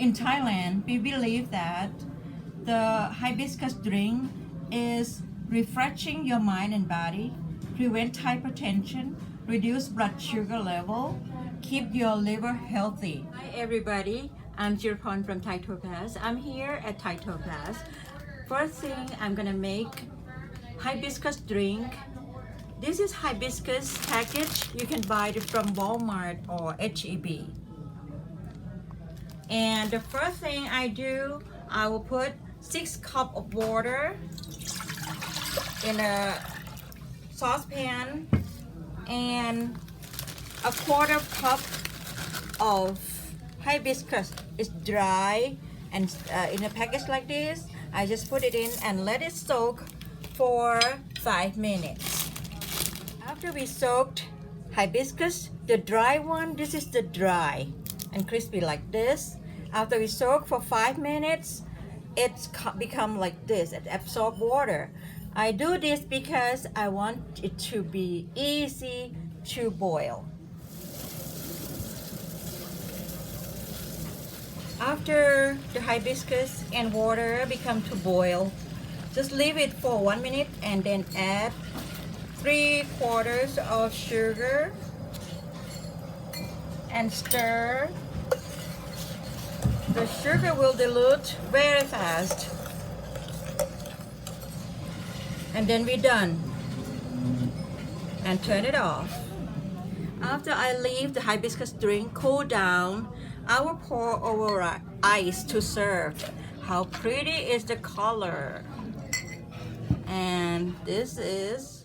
in Thailand, we believe that the hibiscus drink is refreshing your mind and body, prevent hypertension, reduce blood sugar level, keep your liver healthy. Hi everybody, I'm Jiraporn from Thai Topaz. I'm here at Thai Topaz. First thing, I'm gonna make hibiscus drink. This is hibiscus package. You can buy it from Walmart or HEB. And the first thing I do, I will put 6 cups of water in a saucepan and a 1/4 cup of hibiscus. It's dry and in a package like this. I just put it in and let it soak for 5 minutes. After we soaked hibiscus, the dry one, this is the dry and crispy like this. After we soak for 5 minutes, it's become like this. It absorbs water. I do this because I want it to be easy to boil. After the hibiscus and water become to boil, just leave it for 1 minute and then add 3/4 of sugar and stir. The sugar will dilute very fast. And then we're done. And turn it off. After I leave the hibiscus drink cool down, I will pour over ice to serve. How pretty is the color. And this is